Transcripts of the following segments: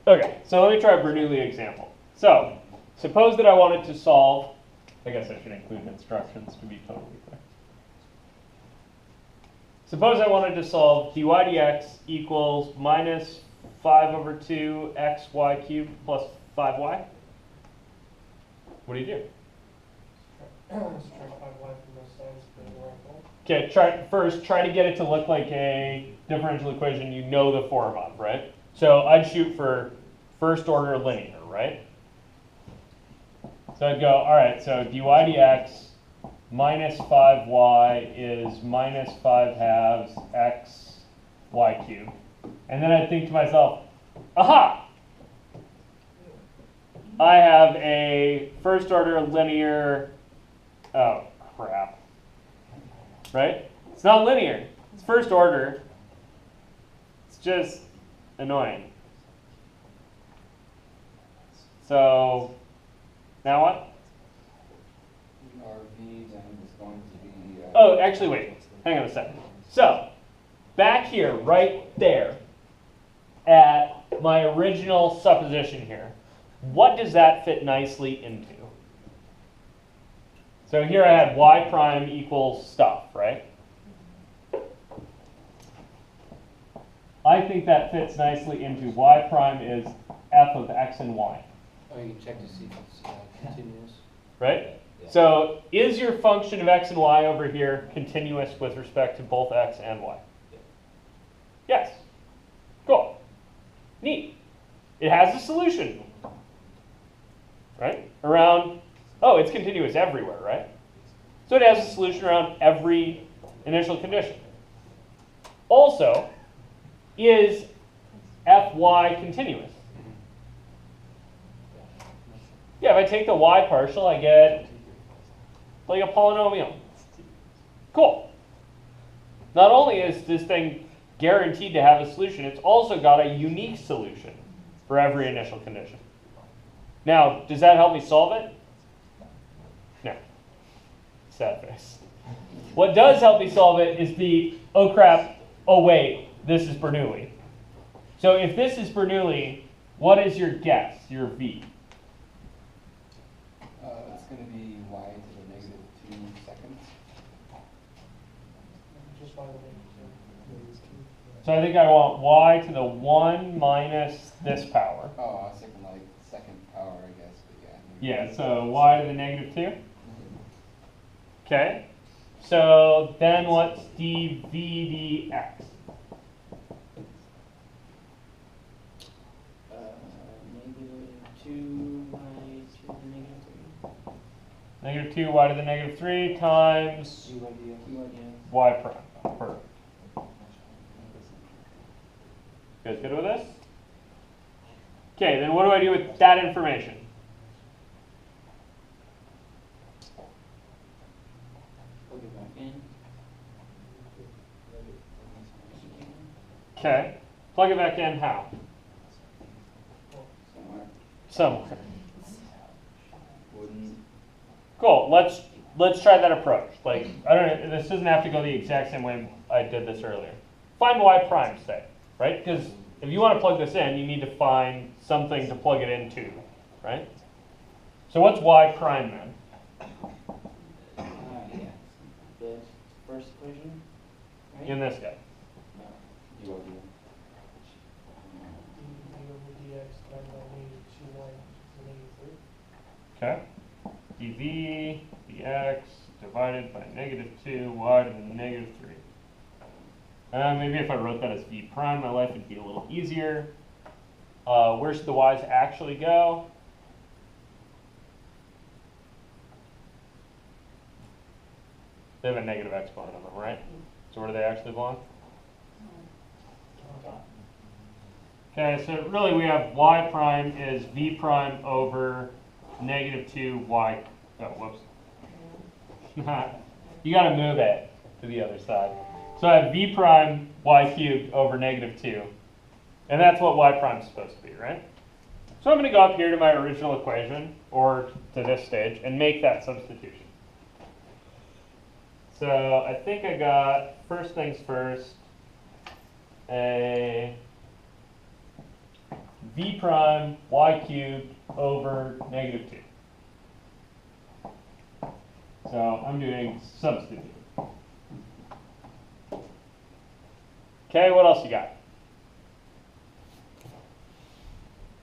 Okay, so let me try a Bernoulli example. So, suppose that I wanted to solve, I guess I should include instructions to be totally clear. Suppose I wanted to solve dy dx equals minus 5 over 2 xy cubed plus 5y. What do you do? Okay, try to get it to look like a differential equation you know the form of, right? So I'd shoot for first order linear, right? So I'd go, all right, so dy dx minus 5y is minus 5 halves x y cubed. And then I'd think to myself, aha! I have a first order linear, oh crap, right? It's not linear, it's first order. It's just annoying. So, now what? RV then is going to be... Oh, actually, wait. Hang on a second. So, back here, right there, at my original supposition here, what does that fit nicely into? So here I had y prime equals stuff, right? I think that fits nicely into y prime is f of x and y. Oh, you can check to see if it's continuous. Right? Yeah. So is your function of x and y over here continuous with respect to both x and y? Yeah. Yes. Cool. Neat. It has a solution. Right? Around, oh, it's continuous everywhere, right? So it has a solution around every initial condition. Also, is fy continuous? Yeah, if I take the y partial, I get like a polynomial. Cool. Not only is this thing guaranteed to have a solution, it's also got a unique solution for every initial condition. Now, does that help me solve it? No. Sad face. What does help me solve it is the, oh crap, oh wait, this is Bernoulli. So if this is Bernoulli, what is your guess, your V? It's going to be y to the negative 2 seconds. Just y to the negative 2. So I think I want y to the 1 minus this power. Oh, I was thinking like second power, I guess. But yeah. Yeah, so y to the negative 2. Okay. So then what's dv dx? Negative 2 y to the negative 3. Negative 2 y to the negative 3 times y prime. Perfect. You guys good with this? Okay, then what do I do with that information? Plug it back in. Okay. Plug it back in how? Somewhere. Wouldn't. Cool. Let's try that approach. Like, I don't know, this doesn't have to go the exact same way I did this earlier. Find y prime, say, right? Because if you want to plug this in, you need to find something to plug it into, right? So what's y prime then? Yeah. The first equation, right? In this guy. You will do. Okay. dv dx divided by negative 2 y to the negative 3. Maybe if I wrote that as v prime, my life would be a little easier. Where should the y's actually go? They have a negative exponent on them, right? So where do they actually belong? Okay, so really we have y prime is v prime over negative 2y. Oh, whoops. You got to move it to the other side. So I have v prime y cubed over negative 2. And that's what y prime is supposed to be, right? So I'm going to go up here to my original equation, or to this stage, and make that substitution. So I think I got, first things first, a v prime y cubed over negative 2. So I'm doing substitute. Okay, what else you got?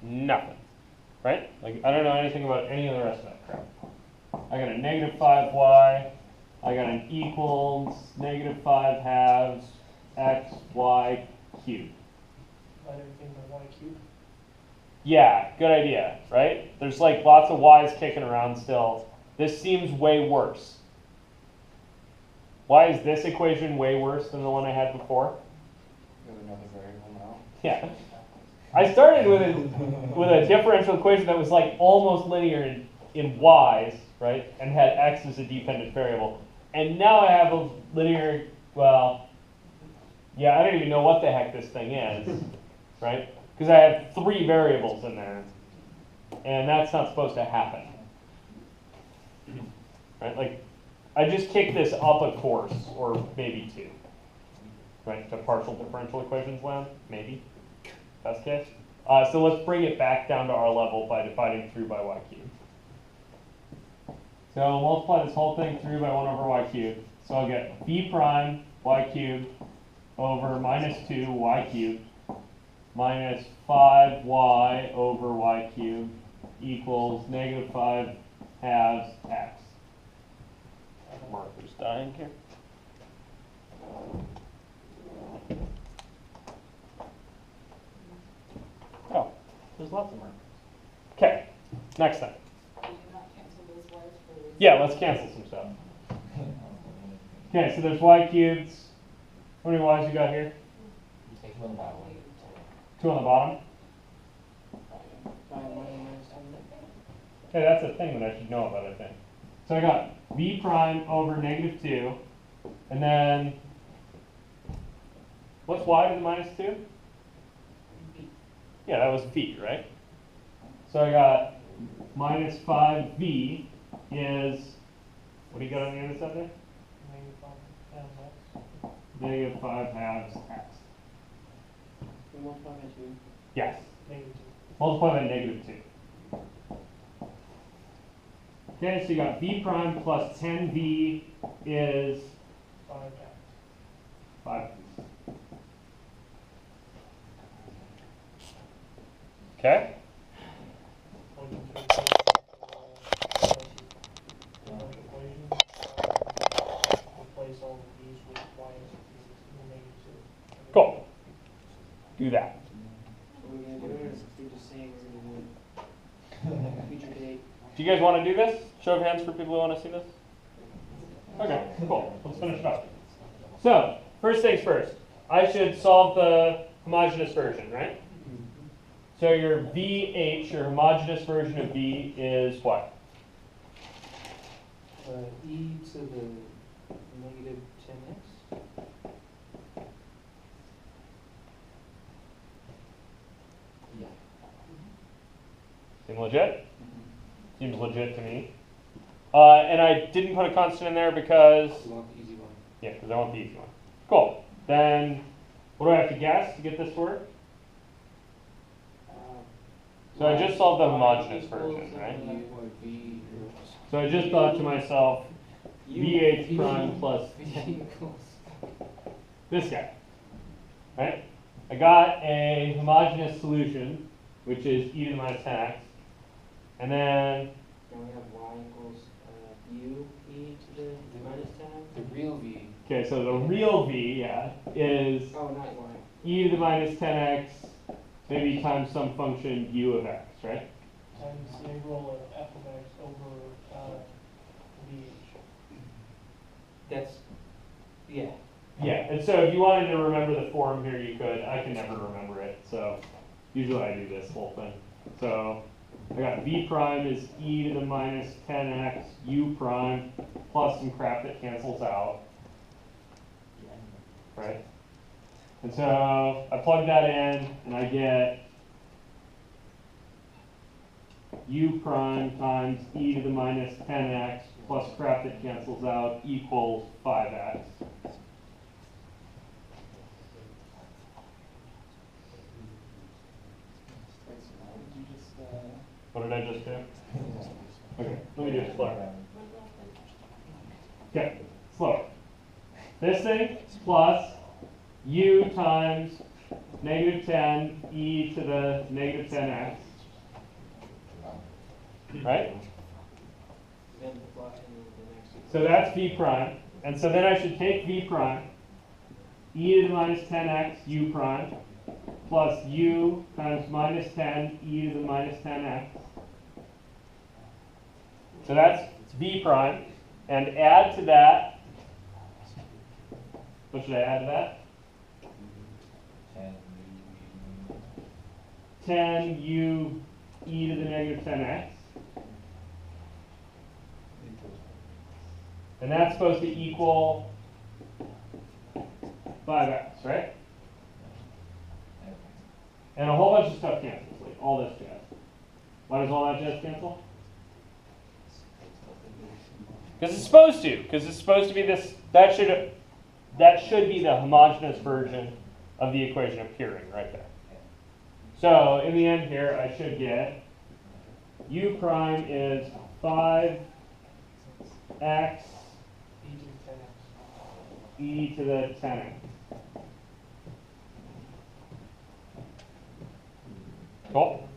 Nothing, right? Like, I don't know anything about any of the rest of that crap. I got a negative 5y, I got an equals negative 5 halves x y cubed. Let everything by y cubed. Yeah, good idea, right? There's like lots of y's kicking around still. This seems way worse. Why is this equation way worse than the one I had before? You have another variable now. Yeah. I started with a differential equation that was like almost linear in y's, right? And had x as a dependent variable. And now I have a linear, well, yeah, I don't even know what the heck this thing is, right? Because I have 3 variables in there. And that's not supposed to happen. Right? Like, I just kicked this up a course, or maybe 2. Right, to partial differential equations land, maybe, best case. So let's bring it back down to our level by dividing through by y cubed. So I'll multiply this whole thing through by 1 over y cubed. So I'll get b prime y cubed over minus 2 y cubed minus 5y over y cubed equals negative 5 halves x. Marker's dying here. Oh, there's lots of markers. Okay, next thing. You cannot cancel those y's for this. Yeah, let's cancel some stuff. Okay, so there's y cubes. How many y's you got here? You take one by one. 2 on the bottom. 5 minus 10. Okay, that's a thing that I should know about, I think. So I got v prime over negative 2, and then, what's y to the minus 2? Yeah, that was v, right? So I got minus 5v is, what do you got on the other side there? Negative 5 halves x. We multiply by 2. Yes. Negative Multiply by negative 2. Okay, so you got v prime plus 10v is 2. 5 x. 5. Okay. Replace all of these with y and negative 2. Cool. Do that. So we're going to do it, or we're just saying we're going to do it? Future date. Do you guys want to do this? Show of hands for people who want to see this. Okay, cool. Let's finish it up. So, first things first. I should solve the homogeneous version, right? So your VH, your homogeneous version of V, is what? E to the negative 10x. Yeah. Seem legit? Seems legit to me. And I didn't put a constant in there because, You want the easy one. yeah, because I want the easy one. Cool. Then, what do I have to guess to get this to work? So I just solved the homogeneous version, right? You want V. So I just thought to myself, VH prime plus this guy, right? I got a homogeneous solution, which is e to the minus 10x, and then, Then we have y equals u e to the minus 10. The real V. okay, so the real V, yeah, is Oh, not y. e to the minus 10x, maybe times some function u of x, right? Times the integral of f of x over vh. That's, yeah. Yeah, and so if you wanted to remember the form here, you could. I can never remember it, so usually I do this whole thing. So I got v prime is e to the minus 10x u prime plus some crap that cancels out, right? And so I plug that in, and I get u prime times e to the minus 10x plus crap that cancels out equals 5x. What did I just do? Okay, let me do it slower. Okay, slower. This thing plus u times negative 10 e to the negative 10x. Right? So that's v prime. And so then I should take v prime, e to the minus 10x u prime, plus u times minus 10 e to the minus 10x. So that's v prime. And add to that, what should I add to that? 10 u e to the negative 10x. And that's supposed to equal 5x, right? And a whole bunch of stuff cancels, like all this jazz. Why does all that jazz cancel? Because it's supposed to. Because it's supposed to be this. That should be the homogeneous version of the equation appearing right there. So in the end here, I should get u prime is 5x e to the 10x. Cool.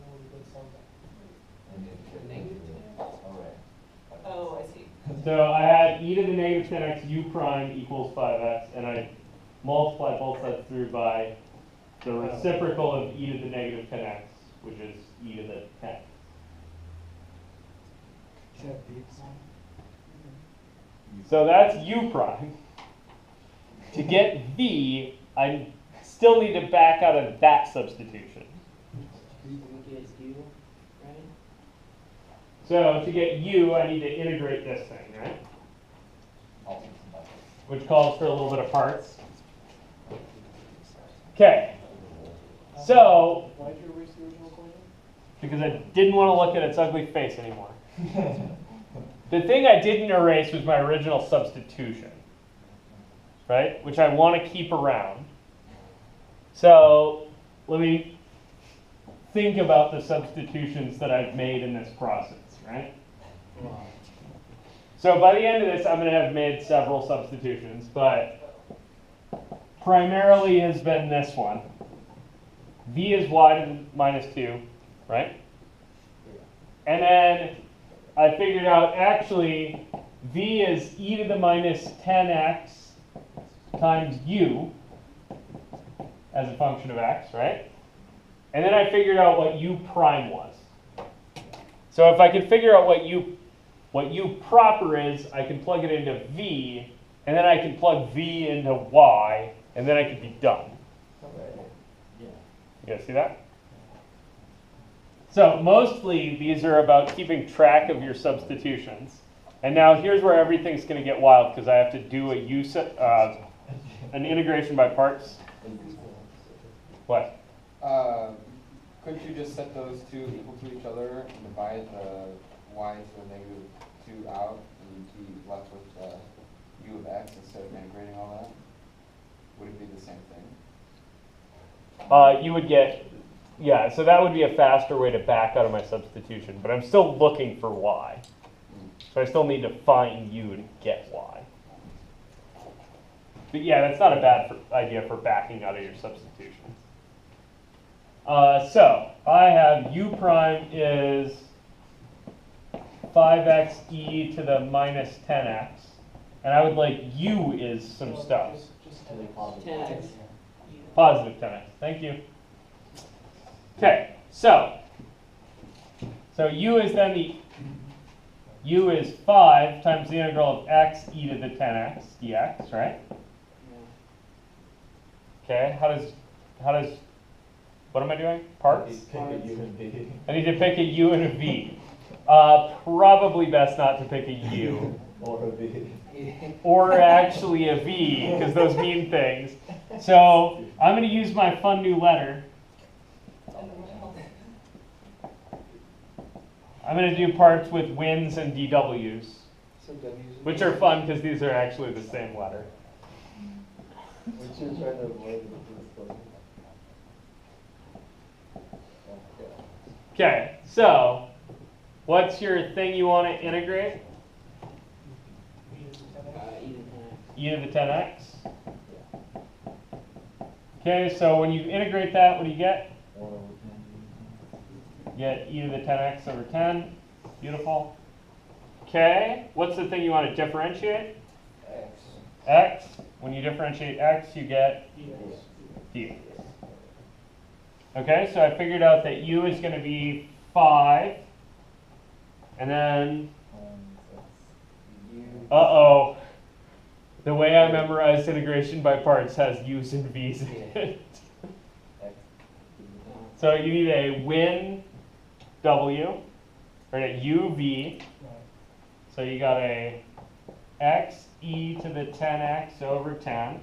Oh, I see. So I had e to the negative 10x u prime equals 5x, and I multiply both sides through by the reciprocal of e to the negative 10x, which is e to the 10. So that's u prime. To get v, I still need to back out of that substitution. So to get u, I need to integrate this thing, right? Which calls for a little bit of parts. Okay. So, Why did you erase the original equation? because I didn't want to look at its ugly face anymore. The thing I didn't erase was my original substitution, right? Which I want to keep around. So let me think about the substitutions that I've made in this process, right? So by the end of this, I'm going to have made several substitutions, but primarily has been this one. V is y to the minus 2, right? And then I figured out actually v is e to the minus 10x times u as a function of x, right? And then I figured out what u prime was. So if I can figure out what u proper is, I can plug it into v, and then I can plug v into y, and then I can be done. You guys see that? So mostly these are about keeping track of your substitutions. And now here's where everything's going to get wild because I have to do an integration by parts. What? Couldn't you just set those two equal to each other and divide the y to the negative 2 out and you'd be left with u of x instead of integrating all that? Would it be the same thing? You would get, yeah, so that would be a faster way to back out of my substitution, but I'm still looking for y. So I still need to find u to get y. But yeah, that's not a bad idea for backing out of your substitution. So I have u prime is 5x e to the minus 10x, and I would like u is some stuff. Just 10x. Positive 10x. Thank you. Okay, so u is then u is 5 times the integral of x e to the 10x dx, right? Okay, how does what am I doing? Parts? Pick a U and V. I need to pick a u and a v. Probably best not to pick a u. Or a V. Or actually a v, because those mean things. So I'm going to use my fun new letter. I'm going to do parts with wins and DWs, which are fun because these are actually the same letter. Which you're trying to avoid with this one. Okay, so what's your thing you want to integrate? E to the 10x. E to the 10x. Okay, so when you integrate that, what do you get? 1 over 10. You get e to the 10x over 10. Beautiful. Okay, what's the thing you want to differentiate? X. X. When you differentiate x, you get dx. Okay, so I figured out that u is going to be 5. And then, U. uh-oh, the way I memorized integration by parts has u's and v's in it. X. So you need a win w, or a uv. So you got a x e to the 10x over 10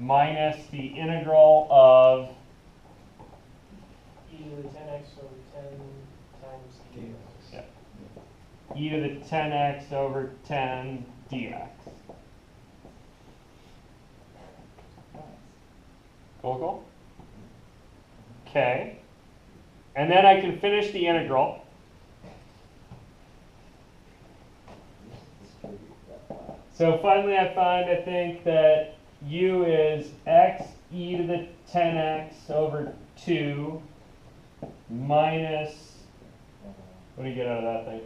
minus the integral of E to the 10x over 10 times dx. yeah, e to the 10x over 10 dx. Cool, cool. Okay. And then I can finish the integral. So finally I find, I think, that u is x e to the 10x over 2 minus, what do you get out of that thing?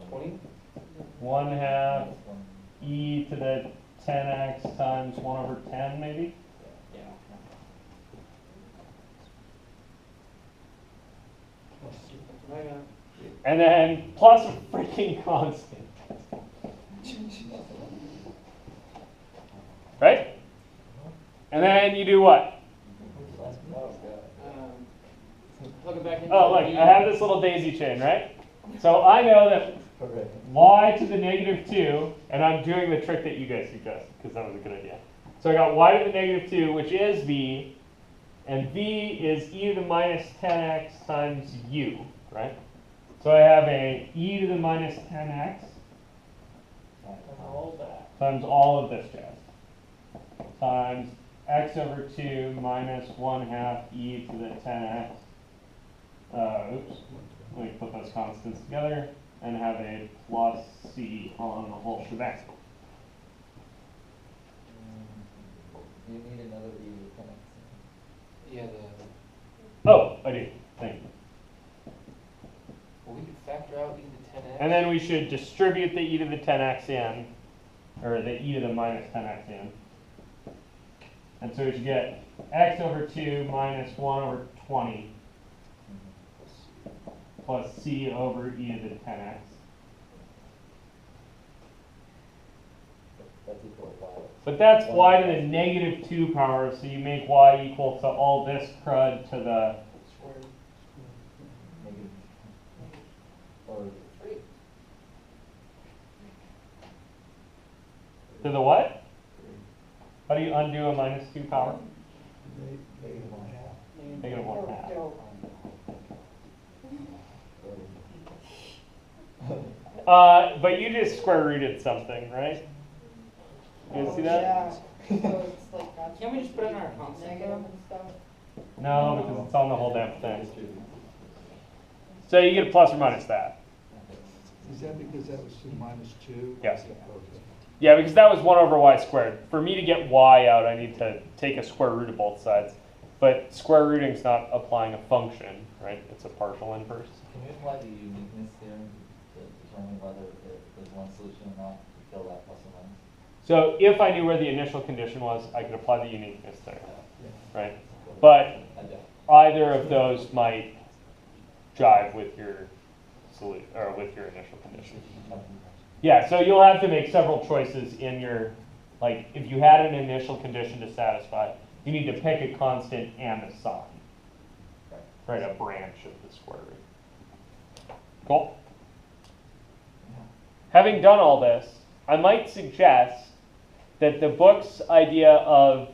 20? 1/2 e to the 10x times 1 over 10, maybe? Yeah. That's what I got. And then plus a freaking constant. Right? And then you do what? Plug it back in. Oh, look, I have this little daisy chain, right? So I know that Correct. y to the -2, and I'm doing the trick that you guys suggested, because that was a good idea. So I got y to the -2, which is v, and v is e to the -10x times u, right? So I have a e to the -10x And all that. times all of this jazz, times x over 2 minus 1/2 e to the 10x. Oops, let me put those constants together and have a plus c on the whole shebang. Do you need another E to the 10x? Yeah, Oh, I do, thank you. well, we could factor out e to the 10x. And then we should distribute the e to the 10x in, or the e to the -10x in. And so we should get x over 2 minus 1 over 20 plus c over e to the 10x. That's equal to 5. But that's y to the -2 power, so you make y equal to all this crud to the, Squared. Negative. Or 3. to the what? How do you undo a -2 power? Negative 1/2. Negative 1/2. But you just square rooted something, right? You guys see that? Yeah, so it's like that's. Can't we just put it in our constant? Negative and stuff. No, because it's on the whole damn thing. So you get a plus or minus that. Is that because that was 2 minus 2? Yes. Okay. Yeah, because that was 1 over y squared. For me to get y out, I need to take a square root of both sides. But square rooting is not applying a function, right? It's a partial inverse. Can we apply the uniqueness theorem to determine whether there's one solution or not to fill that plus or minus? So if I knew where the initial condition was, I could apply the uniqueness there, Yeah. right? But I don't. either of those might jive with your solution or with your initial condition. Yeah, so you'll have to make several choices in your, like, if you had an initial condition to satisfy, you need to pick a constant and a sign, right? A branch of the square root. Cool. Having done all this, I might suggest that the book's idea of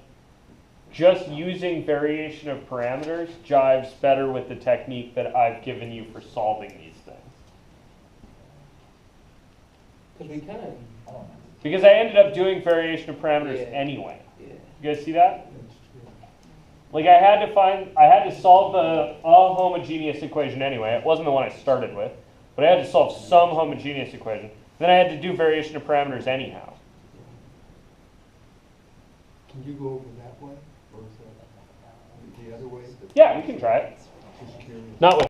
just using variation of parameters jives better with the technique that I've given you for solving these things. Because we kind of. I don't know. Because I ended up doing variation of parameters Yeah. anyway. Yeah. You guys see that? That's true. Like I had to solve a homogeneous equation anyway. It wasn't the one I started with, but I had to solve some homogeneous equation. Then I had to do variation of parameters anyhow. Can you go over that way, or is that the other way? Yeah, we can try it. Just curious. Not with